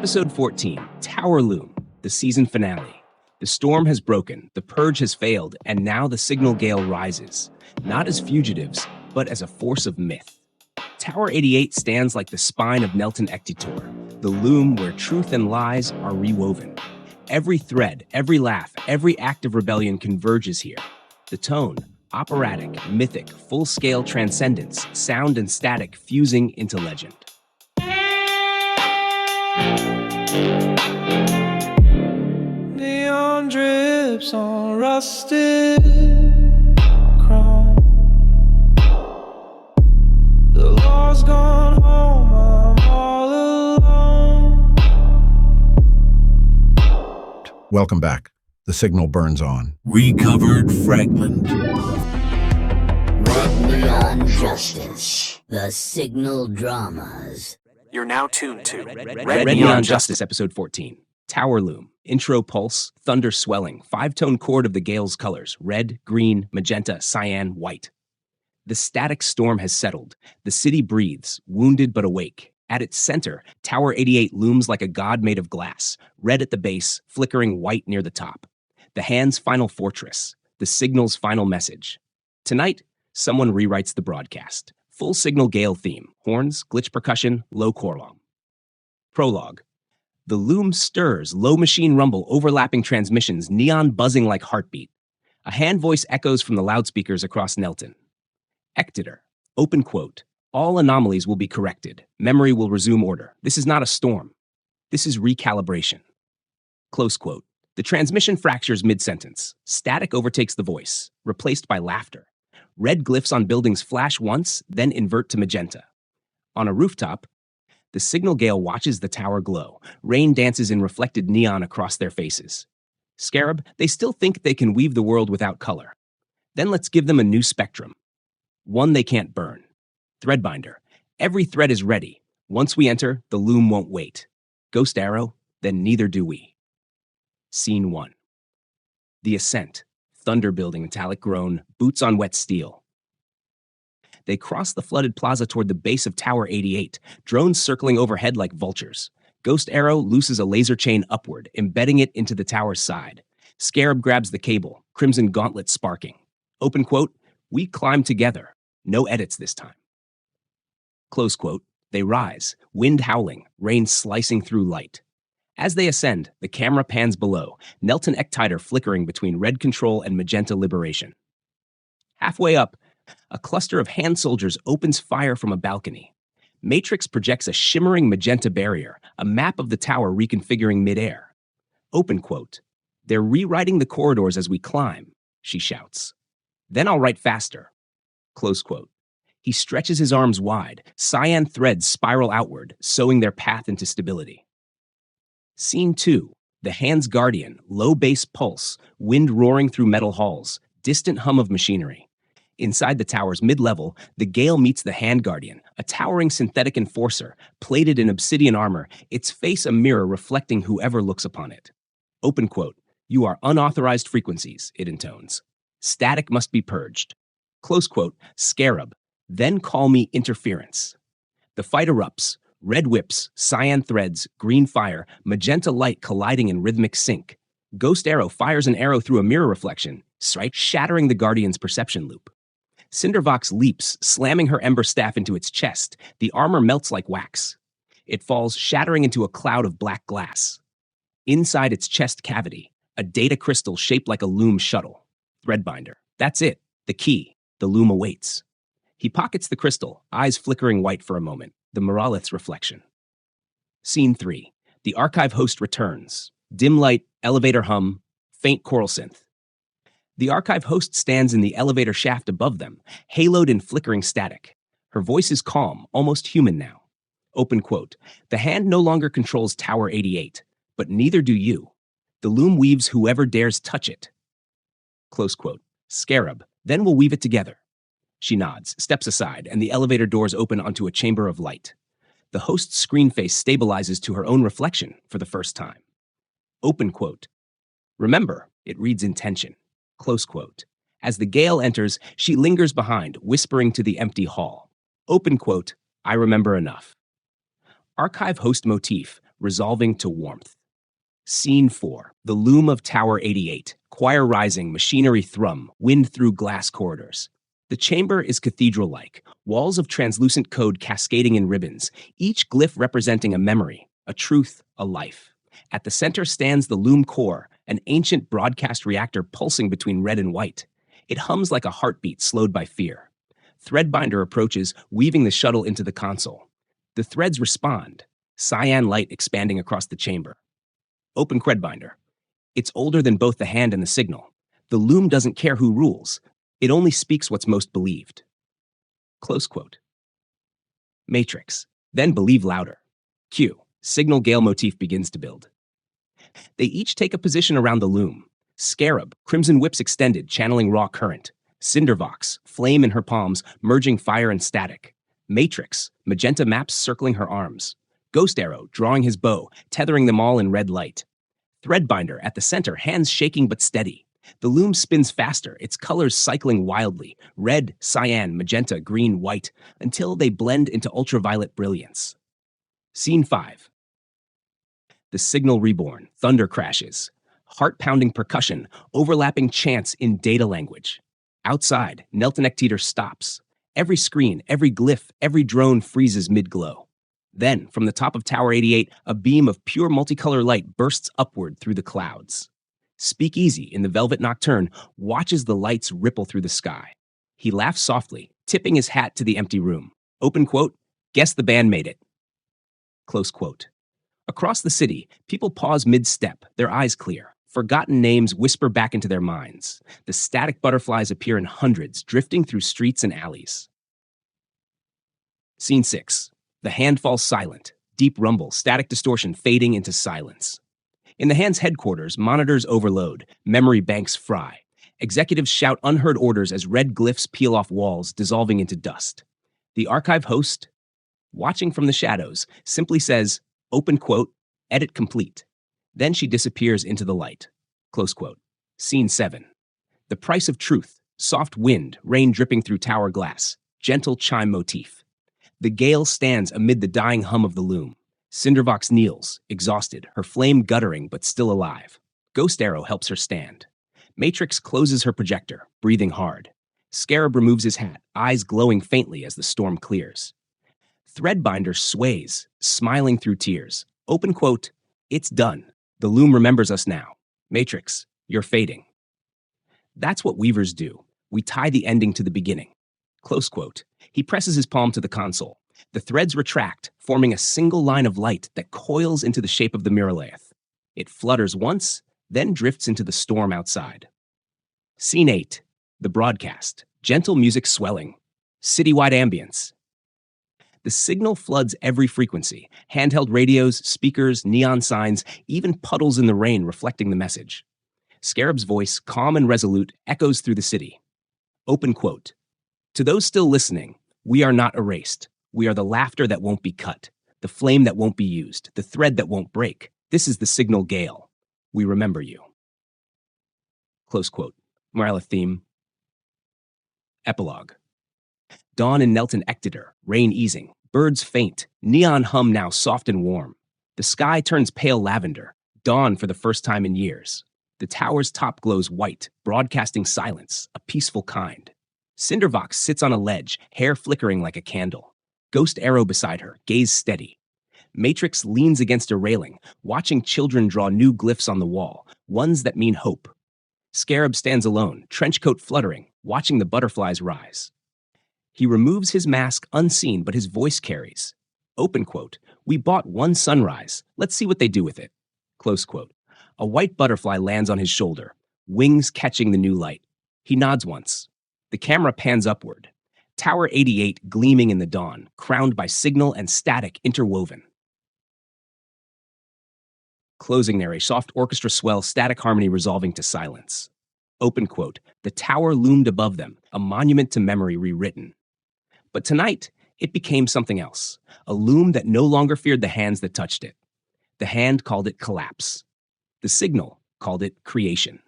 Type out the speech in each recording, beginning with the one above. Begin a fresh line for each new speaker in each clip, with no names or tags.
Episode 14, Tower Loom, the season finale. The storm has broken, the purge has failed, and now the Signal Gale rises, not as fugitives, but as a force of myth. Tower 88 stands like the spine of Nelton Ectitor, the loom where truth and lies are rewoven. Every thread, every laugh, every act of rebellion converges here. The tone, operatic, mythic, full-scale transcendence, sound and static fusing into legend.
Neon drips on rusted chrome. The law's gone home, I'm all alone.
Welcome back. The signal burns on.
Recovered fragment.
Red Neon Justice. The Signal Dramas.
You're now tuned to
Red Neon Justice, Episode 14. Tower Loom. Intro pulse, thunder swelling, five-tone chord of the Gale's colors, red, green, magenta, cyan, white. The static storm has settled. The city breathes, wounded but awake. At its center, Tower 88 looms like a god made of glass, red at the base, flickering white near the top. The hand's final fortress, the signal's final message. Tonight, someone rewrites the broadcast. Full Signal Gale theme, horns, glitch percussion, low chorlong. Prologue. The loom stirs, low machine rumble, overlapping transmissions, neon buzzing like heartbeat. A hand voice echoes from the loudspeakers across Nelton. Ectitor. Open quote. All anomalies will be corrected. Memory will resume order. This is not a storm. This is recalibration. Close quote. The transmission fractures mid-sentence. Static overtakes the voice, replaced by laughter. Red glyphs on buildings flash once, then invert to magenta. On a rooftop, the Signal Gale watches the tower glow. Rain dances in reflected neon across their faces. Scarab, they still think they can weave the world without color. Then let's give them a new spectrum. One they can't burn. Threadbinder. Every thread is ready. Once we enter, the loom won't wait. Ghost arrow, then neither do we. Scene 1. The ascent. Thunder building, metallic groan, boots on wet steel. They cross the flooded plaza toward the base of Tower 88, drones circling overhead like vultures. Ghost Arrow looses a laser chain upward, embedding it into the tower's side. Scarab grabs the cable, crimson gauntlet sparking. Open quote, we climb together. No edits this time. Close quote, they rise, wind howling, rain slicing through light. As they ascend, the camera pans below, Nelton Ectitor flickering between red control and magenta liberation. Halfway up, a cluster of hand soldiers opens fire from a balcony. Matrixx projects a shimmering magenta barrier, a map of the tower reconfiguring midair. Open quote, they're rewriting the corridors as we climb, she shouts. Then I'll write faster. Close quote. He stretches his arms wide, cyan threads spiral outward, sewing their path into stability. Scene 2, the hand's guardian, low bass pulse, wind roaring through metal halls, distant hum of machinery. Inside the tower's mid-level, the Gale meets the hand guardian, a towering synthetic enforcer, plated in obsidian armor, its face a mirror reflecting whoever looks upon it. Open quote, you are unauthorized frequencies, it intones. Static must be purged. Close quote, Scarab, then call me interference. The fight erupts. Red whips, cyan threads, green fire, magenta light colliding in rhythmic sync. Ghost Arrow fires an arrow through a mirror reflection, shattering the Guardian's perception loop. CinderVox leaps, slamming her ember staff into its chest. The armor melts like wax. It falls, shattering into a cloud of black glass. Inside its chest cavity, a data crystal shaped like a Loom shuttle. Threadbinder. That's it. The key. The Loom awaits. He pockets the crystal, eyes flickering white for a moment. The Muralaeth's reflection. Scene 3. The archive host returns. Dim light, elevator hum, faint choral synth. The archive host stands in the elevator shaft above them, haloed in flickering static. Her voice is calm, almost human now. Open quote. The hand no longer controls Tower 88, but neither do you. The loom weaves whoever dares touch it. Close quote. Scarab, then we'll weave it together. She nods, steps aside, and the elevator doors open onto a chamber of light. The host's screen face stabilizes to her own reflection for the first time. Open quote. Remember, it reads intention. Close quote. As the Gale enters, she lingers behind, whispering to the empty hall. Open quote. I remember enough. Archive host motif, resolving to warmth. Scene 4. The loom of Tower 88. Choir rising, machinery thrum, wind through glass corridors. The chamber is cathedral-like, walls of translucent code cascading in ribbons, each glyph representing a memory, a truth, a life. At the center stands the loom core, an ancient broadcast reactor pulsing between red and white. It hums like a heartbeat slowed by fear. Threadbinder approaches, weaving the shuttle into the console. The threads respond, cyan light expanding across the chamber. Open Threadbinder. It's older than both the hand and the signal. The loom doesn't care who rules. It only speaks what's most believed. Close quote. Matrixx. Then believe louder. Cue. Signal Gale motif begins to build. They each take a position around the loom. Scarab, crimson whips extended, channeling raw current. CinderVox, flame in her palms, merging fire and static. Matrixx, magenta maps circling her arms. Ghost Arrow, drawing his bow, tethering them all in red light. Threadbinder, at the center, hands shaking but steady. The loom spins faster, its colors cycling wildly, red, cyan, magenta, green, white, until they blend into ultraviolet brilliance. Scene 5. The signal reborn, thunder crashes. Heart-pounding percussion, overlapping chants in data language. Outside, Nelton Ectitor stops. Every screen, every glyph, every drone freezes mid-glow. Then, from the top of Tower 88, a beam of pure multicolor light bursts upward through the clouds. Speakeasy, in the Velvet Nocturne, watches the lights ripple through the sky. He laughs softly, tipping his hat to the empty room. Open quote, guess the band made it. Close quote. Across the city, people pause mid-step, their eyes clear. Forgotten names whisper back into their minds. The static butterflies appear in hundreds, drifting through streets and alleys. Scene 6. The hand falls silent. Deep rumble, static distortion fading into silence. In the hand's headquarters, monitors overload, memory banks fry. Executives shout unheard orders as red glyphs peel off walls, dissolving into dust. The archive host, watching from the shadows, simply says, open quote, edit complete. Then she disappears into the light. Close quote. Scene 7. The price of truth. Soft wind, rain dripping through tower glass. Gentle chime motif. The gale stands amid the dying hum of the loom. CinderVox kneels, exhausted, her flame guttering but still alive. Ghost Arrow helps her stand. Matrixx closes her projector, breathing hard. Scarab removes his hat, eyes glowing faintly as the storm clears. Threadbinder sways, smiling through tears. Open quote, it's done. The loom remembers us now. Matrixx, you're fading. That's what weavers do. We tie the ending to the beginning. Close quote. He presses his palm to the console. The threads retract, forming a single line of light that coils into the shape of the Muralaeth. It flutters once, then drifts into the storm outside. Scene 8. The broadcast. Gentle music swelling. Citywide ambience. The signal floods every frequency. Handheld radios, speakers, neon signs, even puddles in the rain reflecting the message. Scarab's voice, calm and resolute, echoes through the city. Open quote. To those still listening, we are not erased. We are the laughter that won't be cut, the flame that won't be used, the thread that won't break. This is the Signal Gale. We remember you. Close quote. Muralaeth theme. Epilogue. Dawn in Nelton Ectitor, rain easing, birds faint, neon hum now soft and warm. The sky turns pale lavender, dawn for the first time in years. The tower's top glows white, broadcasting silence, a peaceful kind. CinderVox sits on a ledge, hair flickering like a candle. Ghost Arrow beside her, gaze steady. Matrixx leans against a railing, watching children draw new glyphs on the wall, ones that mean hope. Scarab stands alone, trenchcoat fluttering, watching the butterflies rise. He removes his mask unseen, but his voice carries. Open quote, we bought one sunrise. Let's see what they do with it. Close quote. A white butterfly lands on his shoulder, wings catching the new light. He nods once. The camera pans upward. Tower 88 gleaming in the dawn, crowned by signal and static interwoven. Closing there, a soft orchestra swell, static harmony resolving to silence. Open quote, the tower loomed above them, a monument to memory rewritten. But tonight, it became something else, a loom that no longer feared the hands that touched it. The hand called it collapse. The signal called it creation.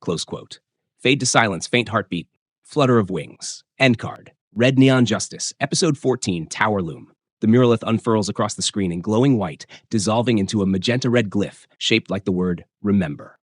Close quote. Fade to silence, faint heartbeat, flutter of wings. End card. Red Neon Justice, Episode 14, Tower Loom. The Muralaeth unfurls across the screen in glowing white, dissolving into a magenta red glyph shaped like the word remember.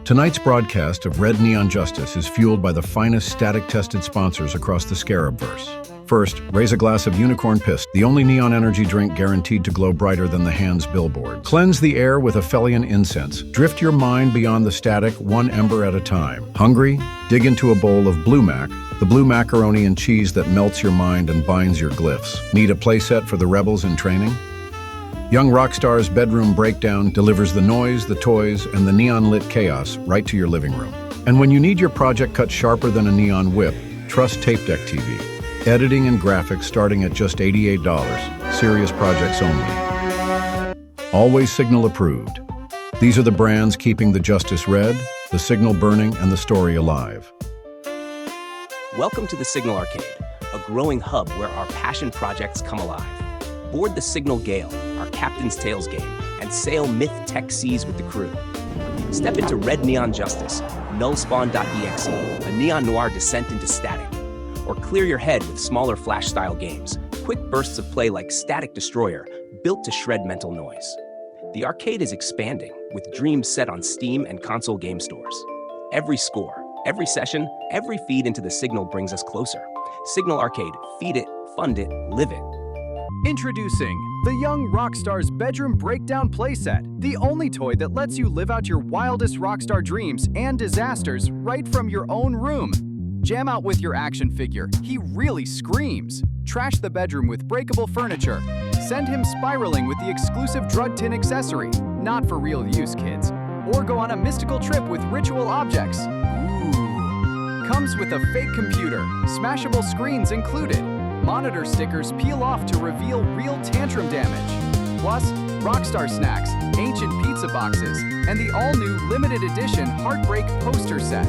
Tonight's broadcast of Red Neon Justice is fueled by the finest static-tested sponsors across the Scarabverse. First, raise a glass of Unicorn Piss, the only neon energy drink guaranteed to glow brighter than the hand's billboard. Cleanse the air with Aphelion incense. Drift your mind beyond the static, one ember at a time. Hungry? Dig into a bowl of Blue Mac, the blue macaroni and cheese that melts your mind and binds your glyphs. Need a playset for the rebels in training? Young Rockstar's Bedroom Breakdown delivers the noise, the toys, and the neon-lit chaos right to your living room. And when you need your project cut sharper than a neon whip, trust Tape Deck TV. Editing and graphics starting at just $88. Serious projects only. Always Signal approved. These are the brands keeping the justice red, the signal burning, and the story alive.
Welcome to the Signal Arcade, a growing hub where our passion projects come alive. Board the Signal Gale, our Captain's Tales game, and sail myth tech seas with the crew. Step into Red Neon Justice, nullspawn.exe, a neon noir descent into static. Or clear your head with smaller Flash-style games, quick bursts of play like Static Destroyer, built to shred mental noise. The arcade is expanding, with dreams set on Steam and console game stores. Every score, every session, every feed into the Signal brings us closer. Signal Arcade, feed it, fund it, live it.
Introducing the Young Rockstar's Bedroom Breakdown playset, the only toy that lets you live out your wildest rockstar dreams and disasters right from your own room. Jam out with your action figure. He really screams. Trash the bedroom with breakable furniture. Send him spiraling with the exclusive drug tin accessory. Not for real use, kids. Or go on a mystical trip with ritual objects. Ooh. Comes with a fake computer, smashable screens included. Monitor stickers peel off to reveal real tantrum damage. Plus, Rockstar snacks, ancient pizza boxes, and the all-new limited edition Heartbreak poster set.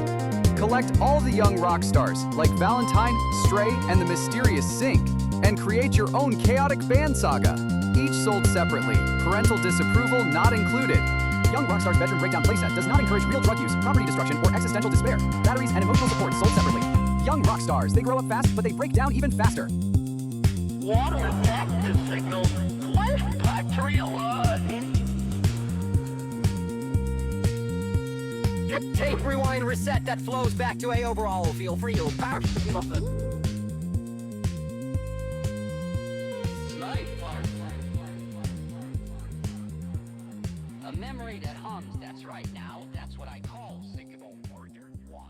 Collect all the young rock stars like Valentine, Stray, and the mysterious Sync, and create your own chaotic band saga. Each sold separately, parental disapproval not included. Young Rockstar's Bedroom Breakdown playset does not encourage real drug use, property destruction, or existential despair. Batteries and emotional support sold separately. Young Rockstars, they grow up fast, but they break down even faster.
Water active signal. Flash bacteria.
Tape rewind reset that flows back to a overall feel for you.
A memory that hums, that's right now. That's what I call Signal Order 1.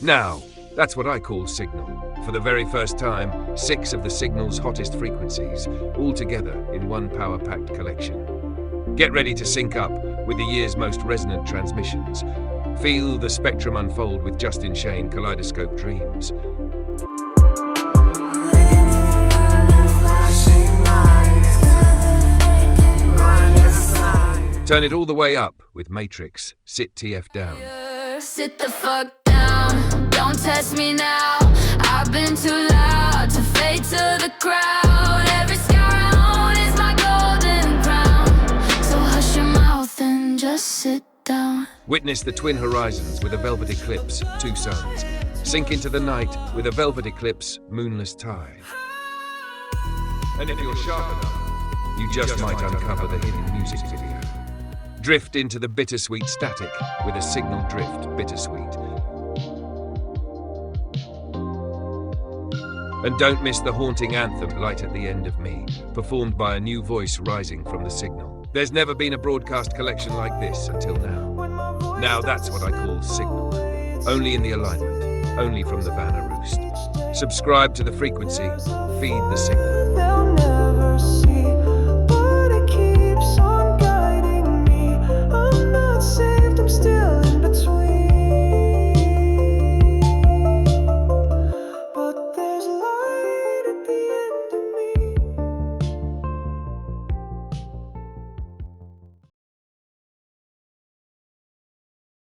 Now, that's what I call Signal. For the very first time, 6 of the Signal's hottest frequencies, all together in one power-packed collection. Get ready to sync up with the year's most resonant transmissions. Feel the spectrum unfold with Justin Shane Kaleidoscope Dreams. Turn it all the way up with Matrixx, Sit TF Down.
Sit the fuck down, don't test me now. I've been too loud to fade to the crowd. Every scar I own is my golden crown. So hush your mouth and just sit down.
Witness the twin horizons with a velvet eclipse, 2 suns. Sink into the night with a velvet eclipse, moonless tide. And if you're sharp enough, you just might uncover the hidden music video. Drift into the bittersweet static with a Signal Drift bittersweet. And don't miss the haunting anthem Light at the End of Me, performed by a new voice rising from the Signal. There's never been a broadcast collection like this until now. Now that's what I call Signal. Only in the alignment, only from the Banner Roost. Subscribe to the frequency, feed the Signal.